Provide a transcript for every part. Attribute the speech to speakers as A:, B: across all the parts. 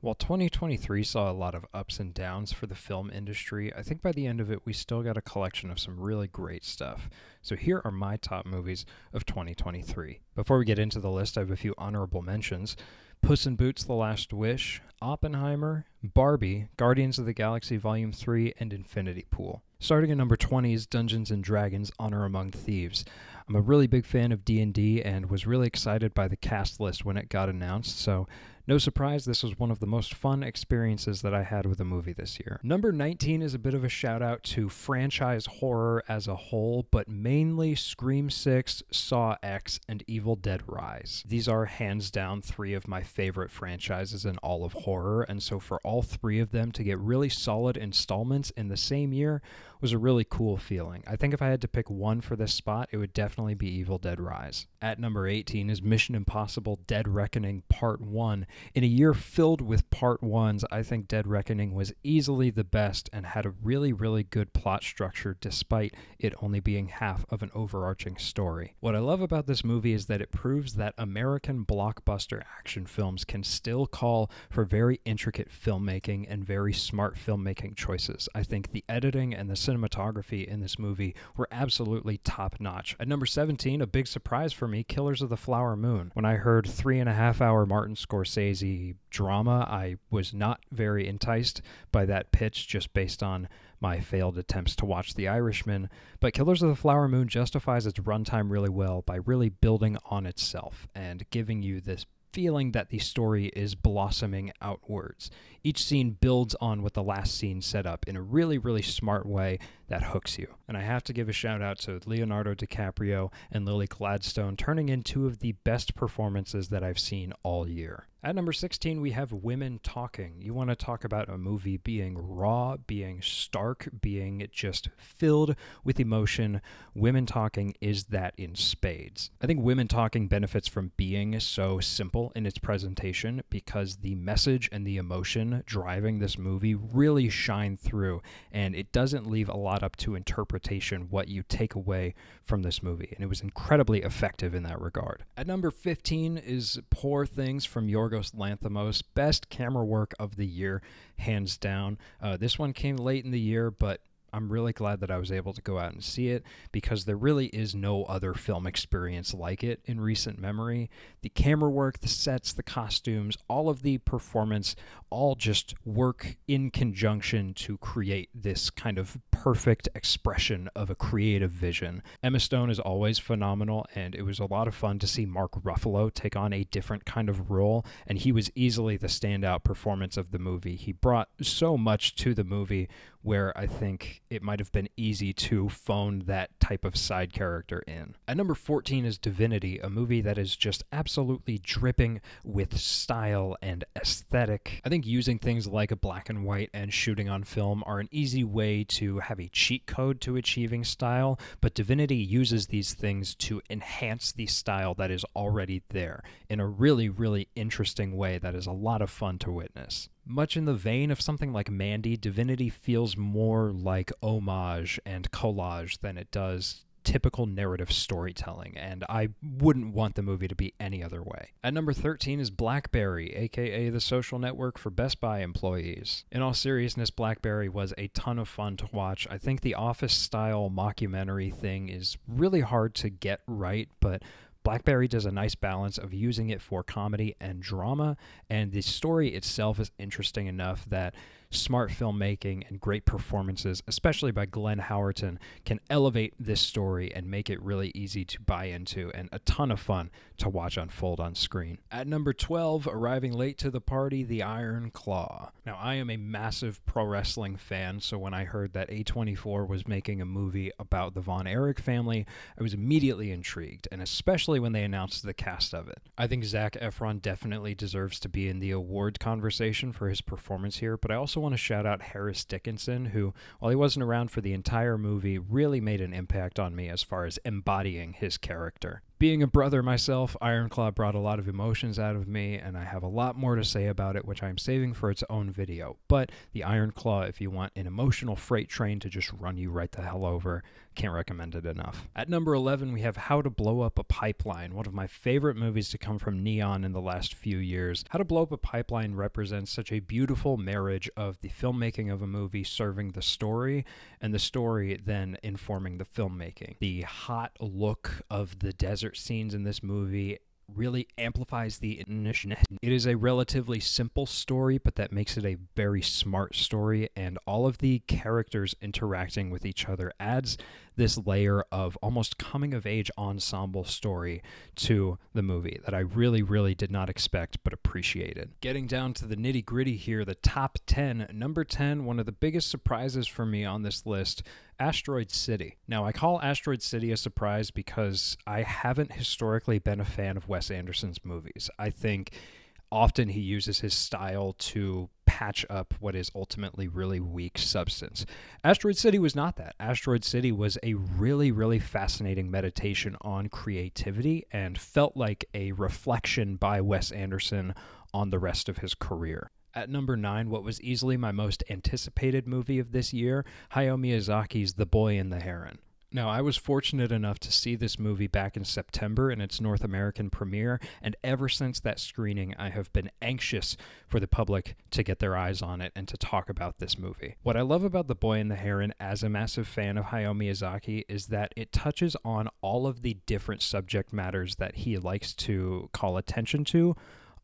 A: While 2023 saw a lot of ups and downs for the film industry, I think by the end of it, we still got a collection of some really great stuff. So here are my top movies of 2023. Before we get into the list, I have a few honorable mentions. Puss in Boots: The Last Wish, Oppenheimer, Barbie, Guardians of the Galaxy Volume 3, and Infinity Pool. Starting at number 20 is Dungeons & Dragons: Honor Among Thieves. I'm a really big fan of D&D and was really excited by the cast list when it got announced, so no surprise, this was one of the most fun experiences that I had with a movie this year. Number 19 is a bit of a shout out to franchise horror as a whole, but mainly Scream 6, Saw X, and Evil Dead Rise. These are hands down three of my favorite franchises in all of horror, and so for all three of them to get really solid installments in the same year was a really cool feeling. I think if I had to pick one for this spot, it would definitely be Evil Dead Rise. At number 18 is Mission Impossible: Dead Reckoning Part 1. In a year filled with Part 1s, I think Dead Reckoning was easily the best and had a really, really good plot structure despite it only being half of an overarching story. What I love about this movie is that it proves that American blockbuster action films can still call for very intricate filmmaking and very smart filmmaking choices. I think the editing and the cinematography in this movie were absolutely top-notch. At number 17, a big surprise for me, Killers of the Flower Moon. When I heard 3.5-hour Martin Scorsese drama, I was not very enticed by that pitch just based on my failed attempts to watch The Irishman, but Killers of the Flower Moon justifies its runtime really well by really building on itself and giving you this feeling that the story is blossoming outwards. Each scene builds on what the last scene set up in a really, really smart way that hooks you. And I have to give a shout out to Leonardo DiCaprio and Lily Gladstone, turning in two of the best performances that I've seen all year. At number 16, we have Women Talking. You want to talk about a movie being raw, being stark, being just filled with emotion. Women Talking is that in spades. I think Women Talking benefits from being so simple in its presentation because the message and the emotion driving this movie really shine through, and it doesn't leave a lot up to interpretation what you take away from this movie, and it was incredibly effective in that regard. At number 15 is Poor Things from Yorgos Lanthimos, best camera work of the year, hands down. This one came late in the year, but I'm really glad that I was able to go out and see it because there really is no other film experience like it in recent memory. The camera work, the sets, the costumes, all of the performance all just work in conjunction to create this kind of perfect expression of a creative vision. Emma Stone is always phenomenal, and it was a lot of fun to see Mark Ruffalo take on a different kind of role, and he was easily the standout performance of the movie. He brought so much to the movie where I think it might have been easy to phone that type of side character in. At number 14 is Divinity, a movie that is just absolutely dripping with style and aesthetic. I think using things like a black and white and shooting on film are an easy way to have a cheat code to achieving style, but Divinity uses these things to enhance the style that is already there in a really, really interesting way that is a lot of fun to witness. Much in the vein of something like Mandy, Divinity feels more like homage and collage than it does typical narrative storytelling, and I wouldn't want the movie to be any other way. At number 13 is BlackBerry, aka the social network for Best Buy employees. In all seriousness, BlackBerry was a ton of fun to watch. I think the Office-style mockumentary thing is really hard to get right, but BlackBerry does a nice balance of using it for comedy and drama, and the story itself is interesting enough that smart filmmaking and great performances, especially by Glenn Howerton, can elevate this story and make it really easy to buy into and a ton of fun to watch unfold on screen. At number 12, arriving late to the party, The Iron Claw. Now, I am a massive pro wrestling fan, so when I heard that A24 was making a movie about the Von Erich family, I was immediately intrigued, and especially when they announced the cast of it. I think Zac Efron definitely deserves to be in the award conversation for his performance here, but I also want to shout out Harris Dickinson, who, while he wasn't around for the entire movie, really made an impact on me as far as embodying his character. Being a brother myself, Ironclaw brought a lot of emotions out of me, and I have a lot more to say about it, which I'm saving for its own video. But the Ironclaw, if you want an emotional freight train to just run you right the hell over, can't recommend it enough. At number 11, we have How to Blow Up a Pipeline, one of my favorite movies to come from Neon in the last few years. How to Blow Up a Pipeline represents such a beautiful marriage of the filmmaking of a movie serving the story, and the story then informing the filmmaking. The hot look of the desert scenes in this movie really amplifies the initiative. It is a relatively simple story, but that makes it a very smart story, and all of the characters interacting with each other adds this layer of almost coming-of-age ensemble story to the movie that I really, really did not expect but appreciated. Getting down to the nitty-gritty here, the top 10. Number 10, one of the biggest surprises for me on this list, Asteroid City. Now, I call Asteroid City a surprise because I haven't historically been a fan of Wes Anderson's movies. I think often he uses his style to patch up what is ultimately really weak substance. Asteroid City was not that. Asteroid City was a really, really fascinating meditation on creativity and felt like a reflection by Wes Anderson on the rest of his career. At number 9, what was easily my most anticipated movie of this year, Hayao Miyazaki's The Boy and the Heron. Now, I was fortunate enough to see this movie back in September in its North American premiere, and ever since that screening, I have been anxious for the public to get their eyes on it and to talk about this movie. What I love about The Boy and the Heron as a massive fan of Hayao Miyazaki is that it touches on all of the different subject matters that he likes to call attention to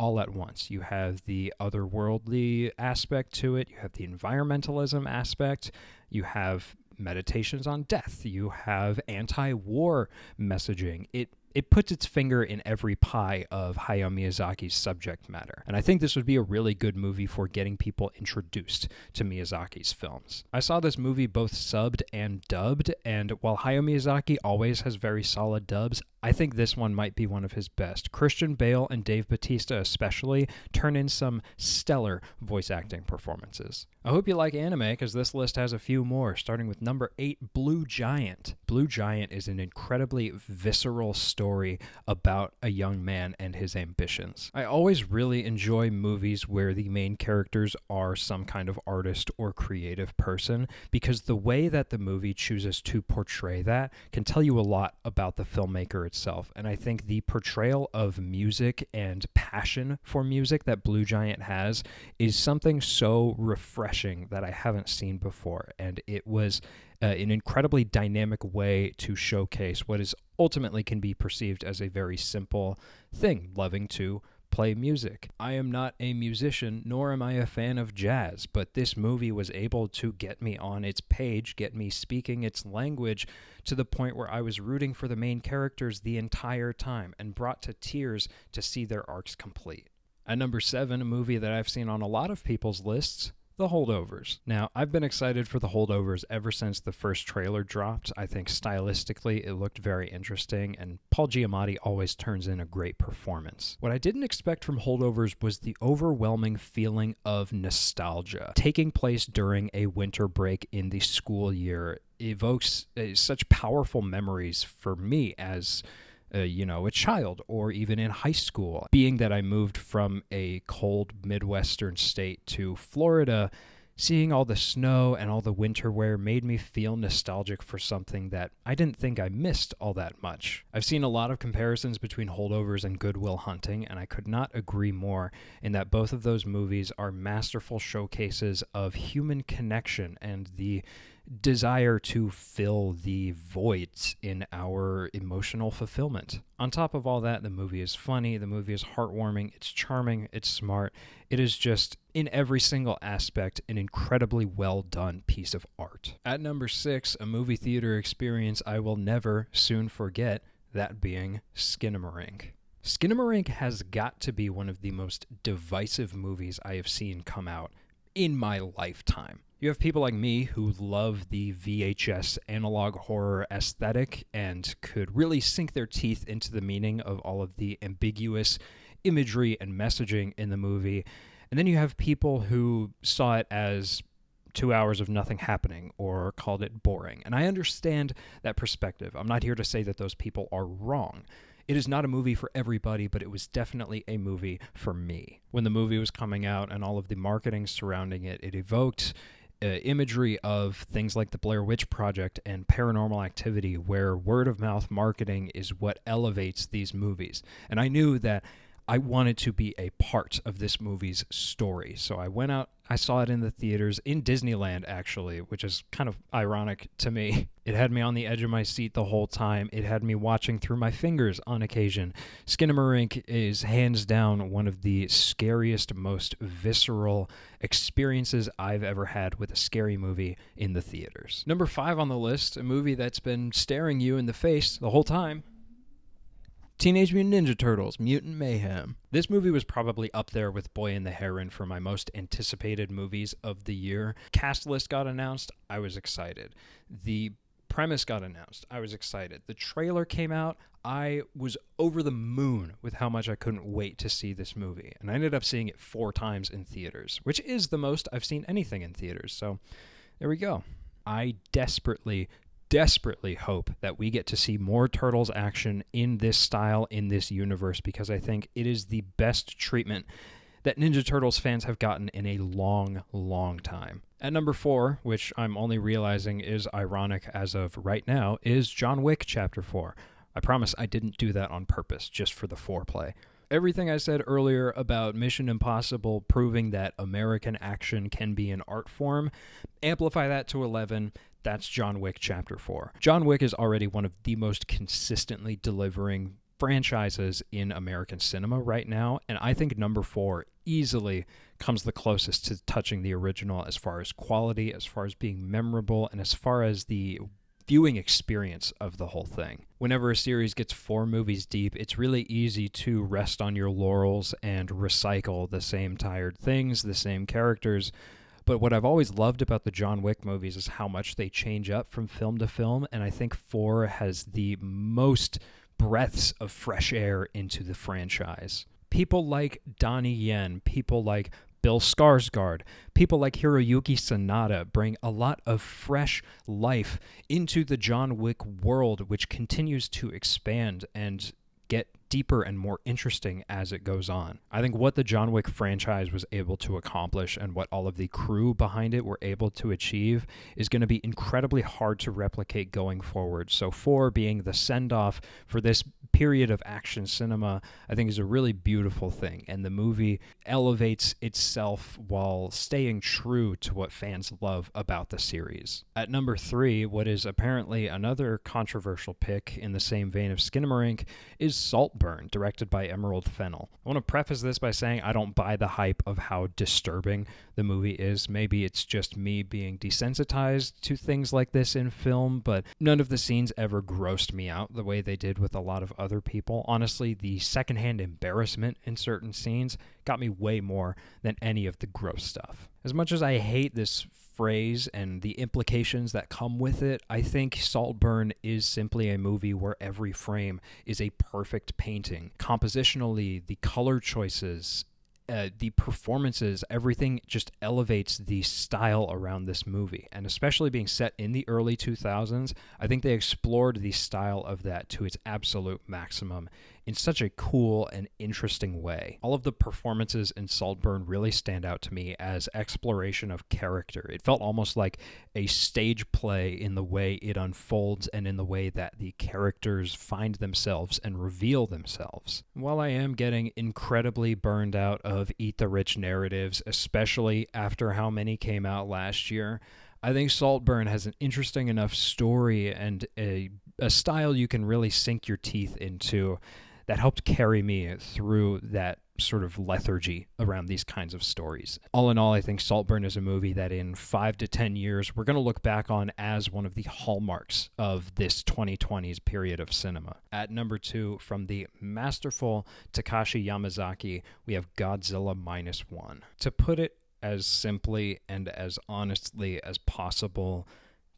A: all at once. You have the otherworldly aspect to it, you have the environmentalism aspect, you have meditations on death, you have anti-war messaging. It puts its finger in every pie of Hayao Miyazaki's subject matter. And I think this would be a really good movie for getting people introduced to Miyazaki's films. I saw this movie both subbed and dubbed, and while Hayao Miyazaki always has very solid dubs, I think this one might be one of his best. Christian Bale and Dave Bautista especially turn in some stellar voice acting performances. I hope you like anime, because this list has a few more, starting with number 8, Blue Giant. Blue Giant is an incredibly visceral story about a young man and his ambitions. I always really enjoy movies where the main characters are some kind of artist or creative person, because the way that the movie chooses to portray that can tell you a lot about the filmmaker itself. And I think the portrayal of music and passion for music that Blue Giant has is something so refreshing that I haven't seen before. And it was an incredibly dynamic way to showcase what is ultimately can be perceived as a very simple thing, loving to play music. I am not a musician, nor am I a fan of jazz, but this movie was able to get me on its page, get me speaking its language to the point where I was rooting for the main characters the entire time and brought to tears to see their arcs complete. At number 7, a movie that I've seen on a lot of people's lists, The Holdovers. Now, I've been excited for The Holdovers ever since the first trailer dropped. I think stylistically it looked very interesting, and Paul Giamatti always turns in a great performance. What I didn't expect from Holdovers was the overwhelming feeling of nostalgia. Taking place during a winter break in the school year evokes such powerful memories for me as a child, or even in high school. Being that I moved from a cold Midwestern state to Florida, seeing all the snow and all the winter wear made me feel nostalgic for something that I didn't think I missed all that much. I've seen a lot of comparisons between Holdovers and Good Will Hunting, and I could not agree more in that both of those movies are masterful showcases of human connection and the desire to fill the voids in our emotional fulfillment. On top of all that, the movie is funny, the movie is heartwarming, it's charming, it's smart. It is just, in every single aspect, an incredibly well done piece of art. At number 6, a movie theater experience I will never soon forget, that being Skinamarink. Skinamarink has got to be one of the most divisive movies I have seen come out in my lifetime. You have people like me who love the VHS analog horror aesthetic and could really sink their teeth into the meaning of all of the ambiguous imagery and messaging in the movie. And then you have people who saw it as 2 hours of nothing happening or called it boring. And I understand that perspective. I'm not here to say that those people are wrong. It is not a movie for everybody, but it was definitely a movie for me. When the movie was coming out and all of the marketing surrounding it, it evoked imagery of things like the Blair Witch Project and Paranormal Activity, where word of mouth marketing is what elevates these movies. And I knew that I wanted to be a part of this movie's story. So I went out, I saw it in the theaters, in Disneyland actually, which is kind of ironic to me. It had me on the edge of my seat the whole time. It had me watching through my fingers on occasion. Skinamarink is hands down one of the scariest, most visceral experiences I've ever had with a scary movie in the theaters. Number 5 on the list, a movie that's been staring you in the face the whole time. Teenage Mutant Ninja Turtles, Mutant Mayhem. This movie was probably up there with Boy and the Heron for my most anticipated movies of the year. Cast list got announced, I was excited. The premise got announced, I was excited. The trailer came out, I was over the moon with how much I couldn't wait to see this movie. And I ended up seeing it 4 times in theaters, which is the most I've seen anything in theaters. So there we go. I desperately hope that we get to see more Turtles action in this style, in this universe, because I think it is the best treatment that Ninja Turtles fans have gotten in a long, long time. At number 4, which I'm only realizing is ironic as of right now, is John Wick Chapter 4. I promise I didn't do that on purpose, just for the foreplay. Everything I said earlier about Mission Impossible proving that American action can be an art form, amplify that to 11, that's John Wick Chapter 4. John Wick is already one of the most consistently delivering franchises in American cinema right now, and I think number 4 easily comes the closest to touching the original as far as quality, as far as being memorable, and as far as the viewing experience of the whole thing. Whenever a series gets 4 movies deep, it's really easy to rest on your laurels and recycle the same tired things, the same characters. But what I've always loved about the John Wick movies is how much they change up from film to film, and I think 4 has the most breaths of fresh air into the franchise. People like Donnie Yen, people like Bill Skarsgård, people like Hiroyuki Sanada bring a lot of fresh life into the John Wick world, which continues to expand and get deeper and more interesting as it goes on. I think what the John Wick franchise was able to accomplish and what all of the crew behind it were able to achieve is going to be incredibly hard to replicate going forward. So 4 being the send-off for this period of action cinema, I think is a really beautiful thing. And the movie elevates itself while staying true to what fans love about the series. At number 3, what is apparently another controversial pick in the same vein of Skinamarink is Saltburn, directed by Emerald Fennell. I want to preface this by saying I don't buy the hype of how disturbing the movie is. Maybe it's just me being desensitized to things like this in film, but none of the scenes ever grossed me out the way they did with a lot of other people. Honestly, the secondhand embarrassment in certain scenes got me way more than any of the gross stuff. As much as I hate this phrase and the implications that come with it, I think Saltburn is simply a movie where every frame is a perfect painting. Compositionally, the color choices, the performances, everything just elevates the style around this movie. And especially being set in the early 2000s, I think they explored the style of that to its absolute maximum in such a cool and interesting way. All of the performances in Saltburn really stand out to me as exploration of character. It felt almost like a stage play in the way it unfolds and in the way that the characters find themselves and reveal themselves. While I am getting incredibly burned out of Eat the Rich narratives, especially after how many came out last year, I think Saltburn has an interesting enough story and a style you can really sink your teeth into that helped carry me through that sort of lethargy around these kinds of stories. All in all, I think Saltburn is a movie that in 5 to 10 years, we're going to look back on as one of the hallmarks of this 2020s period of cinema. At number 2, from the masterful Takashi Yamazaki, we have Godzilla Minus One. To put it as simply and as honestly as possible,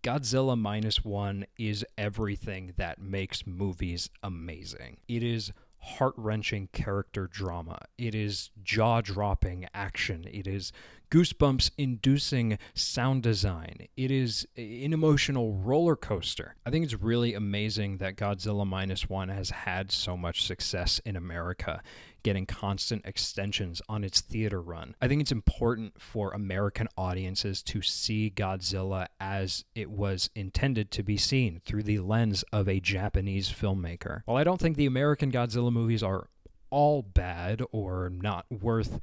A: Godzilla Minus One is everything that makes movies amazing. It is heart-wrenching character drama. It is jaw-dropping action. It is goosebumps-inducing sound design. It is an emotional roller coaster. I think it's really amazing that Godzilla Minus One has had so much success in America, getting constant extensions on its theater run. I think it's important for American audiences to see Godzilla as it was intended to be seen, through the lens of a Japanese filmmaker. While I don't think the American Godzilla movies are all bad or not worth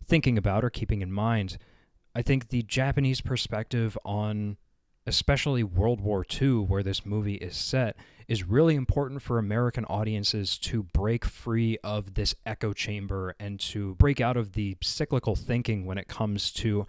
A: thinking about or keeping in mind, I think the Japanese perspective on especially World War II, where this movie is set, is really important for American audiences to break free of this echo chamber and to break out of the cyclical thinking when it comes to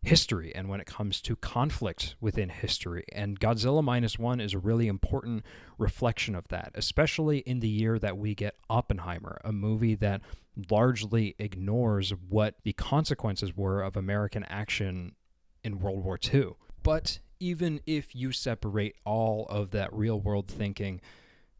A: history and when it comes to conflict within history. And Godzilla Minus One is a really important reflection of that, especially in the year that we get Oppenheimer, a movie that largely ignores what the consequences were of American action in World War II. But even if you separate all of that real-world thinking,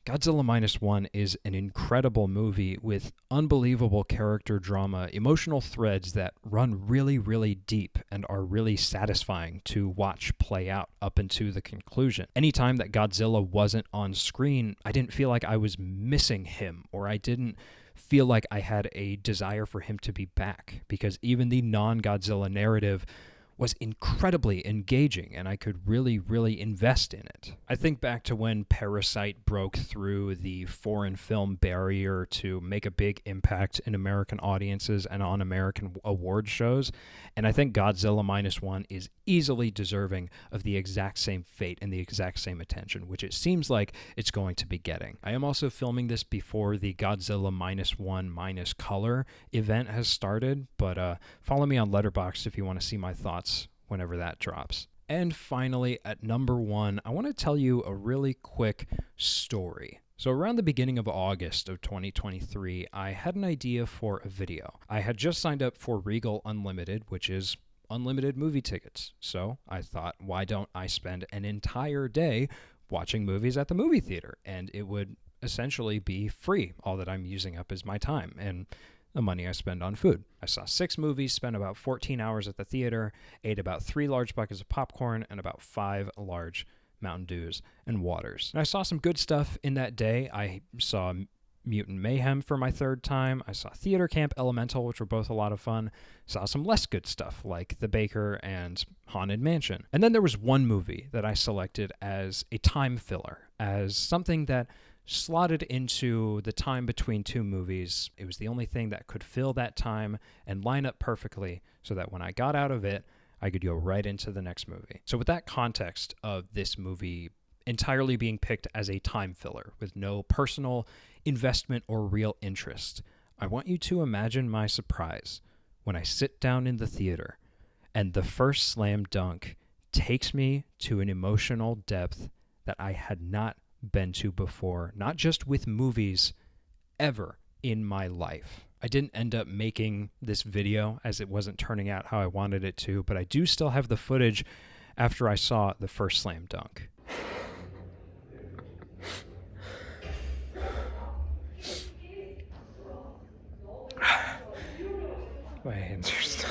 A: Godzilla Minus One is an incredible movie with unbelievable character drama, emotional threads that run really, really deep and are really satisfying to watch play out up into the conclusion. Anytime that Godzilla wasn't on screen, I didn't feel like I was missing him, or I didn't feel like I had a desire for him to be back, because even the non-Godzilla narrative was incredibly engaging, and I could really, really invest in it. I think back to when Parasite broke through the foreign film barrier to make a big impact in American audiences and on American award shows, and I think Godzilla Minus One is easily deserving of the exact same fate and the exact same attention, which it seems like it's going to be getting. I am also filming this before the Godzilla Minus One Minus Color event has started, but follow me on Letterboxd if you want to see my thoughts whenever that drops. And finally, at number 1, I want to tell you a really quick story. So around the beginning of August of 2023, I had an idea for a video. I had just signed up for Regal Unlimited, which is unlimited movie tickets. So I thought, why don't I spend an entire day watching movies at the movie theater? And it would essentially be free. All that I'm using up is my time and the money I spend on food. I saw 6 movies, spent about 14 hours at the theater, ate about 3 large buckets of popcorn, and about 5 large Mountain Dews and waters. And I saw some good stuff in that day. I saw Mutant Mayhem for my 3rd time. I saw Theater Camp Elemental, which were both a lot of fun. Saw some less good stuff like The Baker and Haunted Mansion. And then there was one movie that I selected as a time filler, as something that slotted into the time between 2 movies. It was the only thing that could fill that time and line up perfectly so that when I got out of it, I could go right into the next movie. So with that context of this movie entirely being picked as a time filler with no personal investment or real interest, I want you to imagine my surprise when I sit down in the theater and the first slam dunk takes me to an emotional depth that I had not been to before, not just with movies, ever in my life. I didn't end up making this video as it wasn't turning out how I wanted it to, but I do still have the footage after I saw the first slam dunk. My hands are still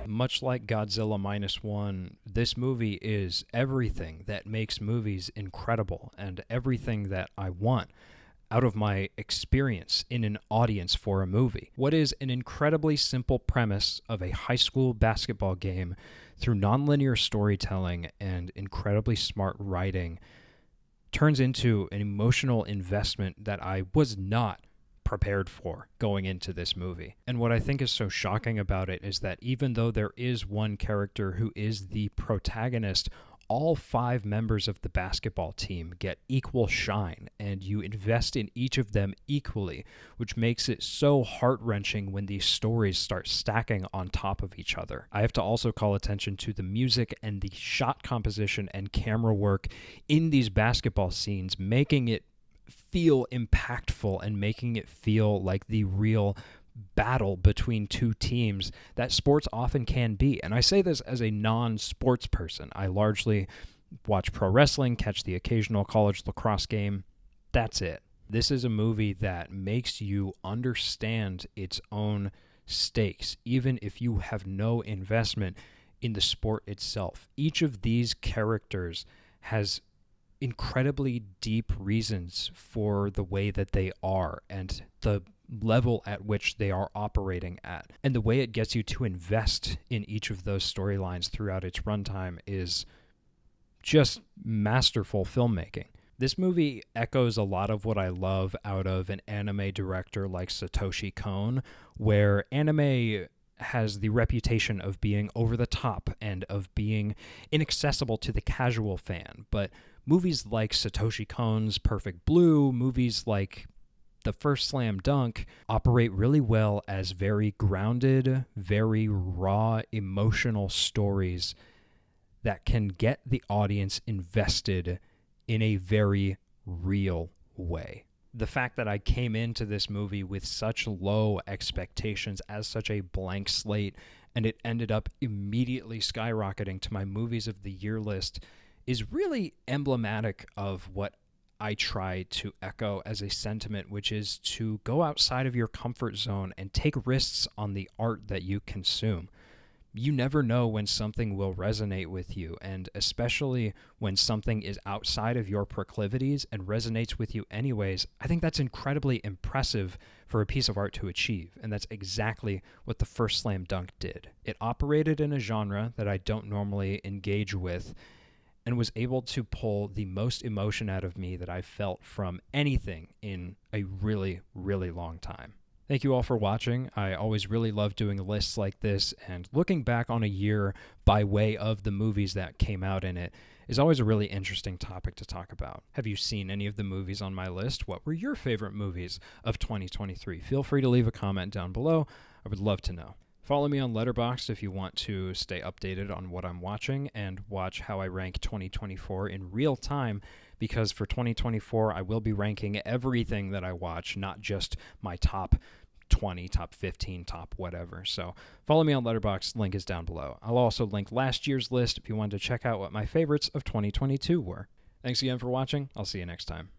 A: Much like Godzilla Minus One, this movie is everything that makes movies incredible and everything that I want out of my experience in an audience for a movie. What is an incredibly simple premise of a high school basketball game through nonlinear storytelling and incredibly smart writing turns into an emotional investment that I was not prepared for going into this movie. And what I think is so shocking about it is that even though there is one character who is the protagonist, all 5 members of the basketball team get equal shine, and you invest in each of them equally, which makes it so heart-wrenching when these stories start stacking on top of each other. I have to also call attention to the music and the shot composition and camera work in these basketball scenes, making it feel impactful and making it feel like the real battle between two teams that sports often can be. And I say this as a non-sports person. I largely watch pro wrestling, catch the occasional college lacrosse game. That's it. This is a movie that makes you understand its own stakes, even if you have no investment in the sport itself. Each of these characters has incredibly deep reasons for the way that they are and the level at which they are operating at. And the way it gets you to invest in each of those storylines throughout its runtime is just masterful filmmaking. This movie echoes a lot of what I love out of an anime director like Satoshi Kon, where anime has the reputation of being over the top and of being inaccessible to the casual fan. But movies like Satoshi Kon's Perfect Blue, movies like the first Slam Dunk operate really well as very grounded, very raw, emotional stories that can get the audience invested in a very real way. The fact that I came into this movie with such low expectations as such a blank slate, and it ended up immediately skyrocketing to my movies of the year list is really emblematic of what I try to echo as a sentiment, which is to go outside of your comfort zone and take risks on the art that you consume. You never know when something will resonate with you, and especially when something is outside of your proclivities and resonates with you anyways, I think that's incredibly impressive for a piece of art to achieve, and that's exactly what the first Slam Dunk did. It operated in a genre that I don't normally engage with, and was able to pull the most emotion out of me that I've felt from anything in a really, really long time. Thank you all for watching. I always really love doing lists like this, and looking back on a year by way of the movies that came out in it is always a really interesting topic to talk about. Have you seen any of the movies on my list? What were your favorite movies of 2023? Feel free to leave a comment down below. I would love to know. Follow me on Letterboxd if you want to stay updated on what I'm watching and watch how I rank 2024 in real time, because for 2024 I will be ranking everything that I watch, not just my top 20, top 15, top whatever. So follow me on Letterboxd, link is down below. I'll also link last year's list if you wanted to check out what my favorites of 2022 were. Thanks again for watching. I'll see you next time.